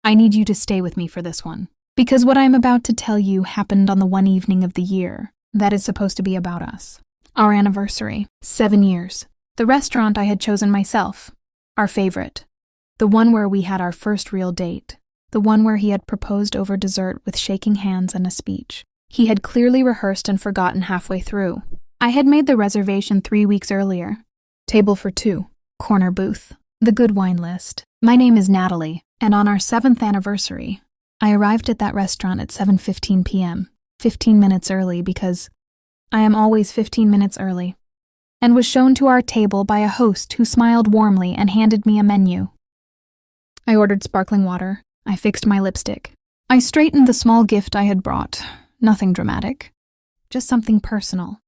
I need you to stay with me for this one. Because what I'm about to tell you happened on the one evening of the year that is supposed to be about us. Our anniversary. 7 years. The restaurant I had chosen myself. Our favorite. The one where we had our first real date. The one where he had proposed over dessert with shaking hands and a speech. He had clearly rehearsed and forgotten halfway through. I had made the reservation 3 weeks earlier. Table for 2. Corner booth. The good wine list. My name is Natalie, and on our 7th anniversary, I arrived at that restaurant at 7:15 p.m., 15 minutes early because I am always 15 minutes early, and was shown to our table by a host who smiled warmly and handed me a menu. I ordered sparkling water. I fixed my lipstick. I straightened the small gift I had brought. Nothing dramatic. Just something personal.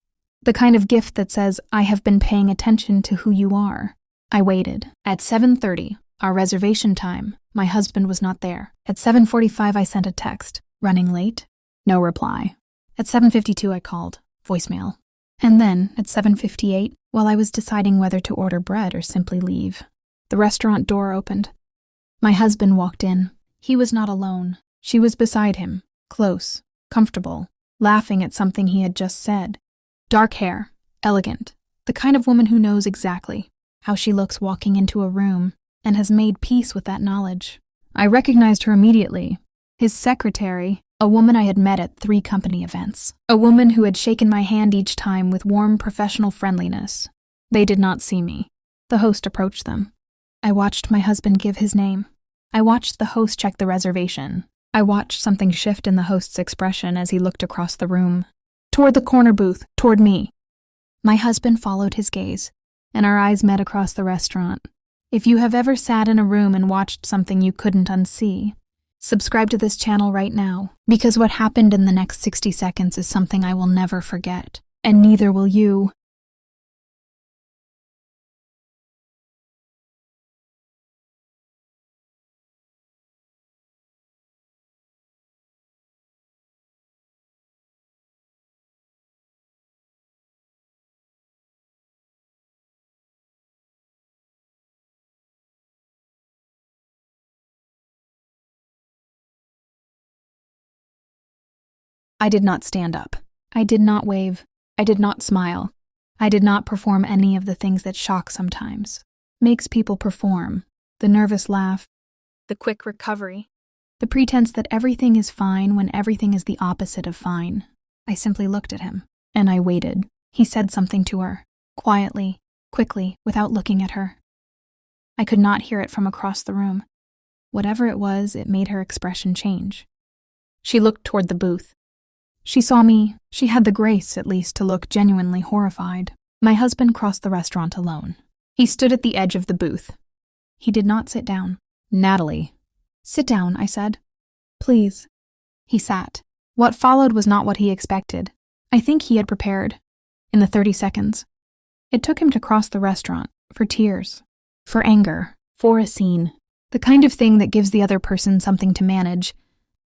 The kind of gift that says, I have been paying attention to who you are. I waited. At 7:30, our reservation time, my husband was not there. At 7:45, I sent a text. Running late? No reply. At 7:52, I called. Voicemail. And then, at 7:58, while I was deciding whether to order bread or simply leave, the restaurant door opened. My husband walked in. He was not alone. She was beside him, close, comfortable, laughing at something he had just said. Dark hair, elegant, the kind of woman who knows exactly how she looks walking into a room and has made peace with that knowledge. I recognized her immediately. His secretary, a woman I had met at 3 company events. A woman who had shaken my hand each time with warm professional friendliness. They did not see me. The host approached them. I watched my husband give his name. I watched the host check the reservation. I watched something shift in the host's expression as he looked across the room. Toward the corner booth, toward me. My husband followed his gaze, and our eyes met across the restaurant. If you have ever sat in a room and watched something you couldn't unsee, subscribe to this channel right now, because what happened in the next 60 seconds is something I will never forget, and neither will you. I did not stand up. I did not wave. I did not smile. I did not perform any of the things that shock sometimes. Makes people perform. The nervous laugh. The quick recovery. The pretense that everything is fine when everything is the opposite of fine. I simply looked at him, and I waited. He said something to her, quietly, quickly, without looking at her. I could not hear it from across the room. Whatever it was, it made her expression change. She looked toward the booth. She saw me. She had the grace, at least, to look genuinely horrified. My husband crossed the restaurant alone. He stood at the edge of the booth. He did not sit down. Natalie. Sit down, I said. Please. He sat. What followed was not what he expected. I think he had prepared. In the 30 seconds. It took him to cross the restaurant, for tears, for anger, for a scene. The kind of thing that gives the other person something to manage,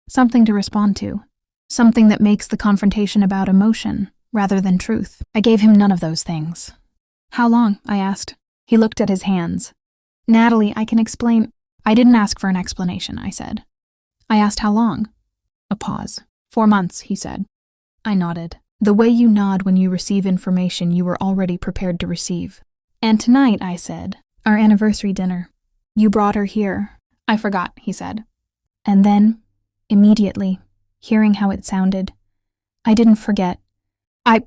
something to respond to. Something that makes the confrontation about emotion, rather than truth. I gave him none of those things. How long? I asked. He looked at his hands. Natalie, I can explain. I didn't ask for an explanation, I said. I asked how long. A pause. 4 months, he said. I nodded. The way you nod when you receive information you were already prepared to receive. And tonight, I said, our anniversary dinner. You brought her here. I forgot, he said. And then, immediately, hearing how it sounded, I didn't forget. I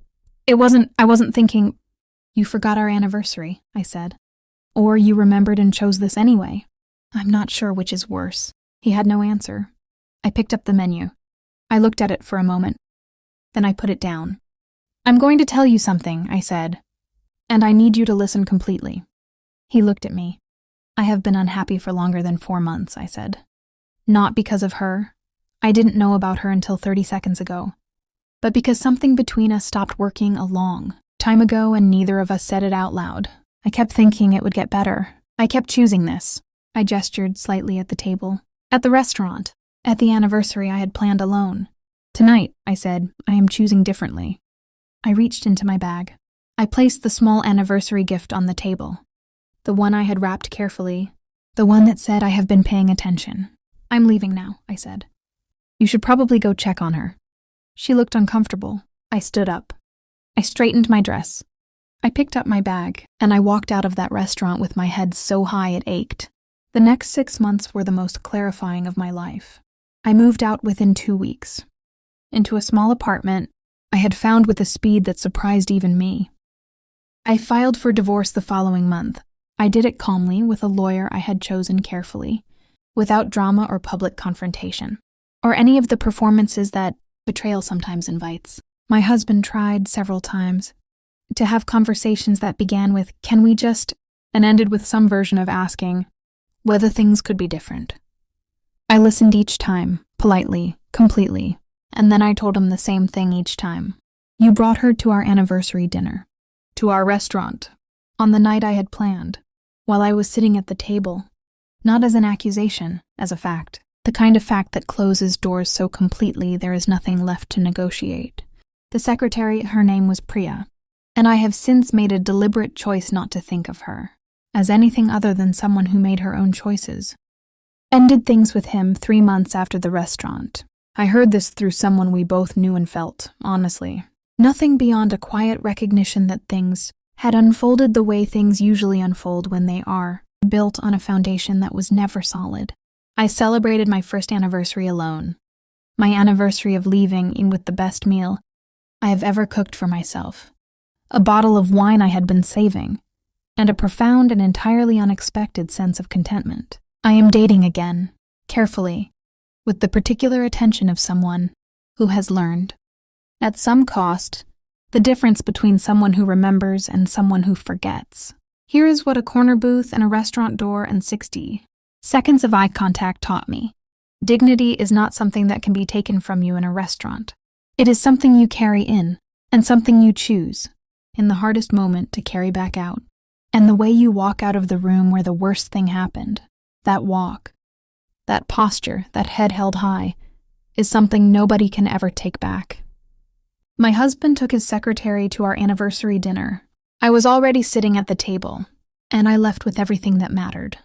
wasn't thinking. You forgot our anniversary, I said. Or you remembered and chose this anyway. I'm not sure which is worse. He had no answer. I picked up the menu. I looked at it for a moment. Then I put it down. I'm going to tell you something, I said. And I need you to listen completely. He looked at me. I have been unhappy for longer than 4 months, I said. Not because of her. I didn't know about her until 30 seconds ago. But because something between us stopped working a long time ago and neither of us said it out loud. I kept thinking it would get better. I kept choosing this. I gestured slightly at the table. At the restaurant. At the anniversary I had planned alone. Tonight, I said, I am choosing differently. I reached into my bag. I placed the small anniversary gift on the table. The one I had wrapped carefully. The one that said I have been paying attention. I'm leaving now, I said. You should probably go check on her. She looked uncomfortable. I stood up. I straightened my dress. I picked up my bag, and I walked out of that restaurant with my head so high it ached. The next 6 months were the most clarifying of my life. I moved out within 2 weeks. Into a small apartment I had found with a speed that surprised even me. I filed for divorce the following month. I did it calmly with a lawyer I had chosen carefully, without drama or public confrontation, or any of the performances that betrayal sometimes invites. My husband tried several times to have conversations that began with, "Can we just," and ended with some version of asking whether things could be different. I listened each time, politely, completely, and then I told him the same thing each time. You brought her to our anniversary dinner, to our restaurant, on the night I had planned, while I was sitting at the table, not as an accusation, as a fact, the kind of fact that closes doors so completely there is nothing left to negotiate. The secretary, her name was Priya, and I have since made a deliberate choice not to think of her as anything other than someone who made her own choices. Ended things with him 3 months after the restaurant. I heard this through someone we both knew and felt, honestly. Nothing beyond a quiet recognition that things had unfolded the way things usually unfold when they are, built on a foundation that was never solid. I celebrated my first anniversary alone. My anniversary of leaving in with the best meal I have ever cooked for myself. A bottle of wine I had been saving, and a profound and entirely unexpected sense of contentment. I am dating again, carefully, with the particular attention of someone who has learned, at some cost, the difference between someone who remembers and someone who forgets. Here is what a corner booth and a restaurant door and 60 seconds of eye contact taught me. Dignity is not something that can be taken from you in a restaurant. It is something you carry in, and something you choose, in the hardest moment, to carry back out. And the way you walk out of the room where the worst thing happened, that walk, that posture, that head held high, is something nobody can ever take back. My husband took his secretary to our anniversary dinner. I was already sitting at the table, and I left with everything that mattered.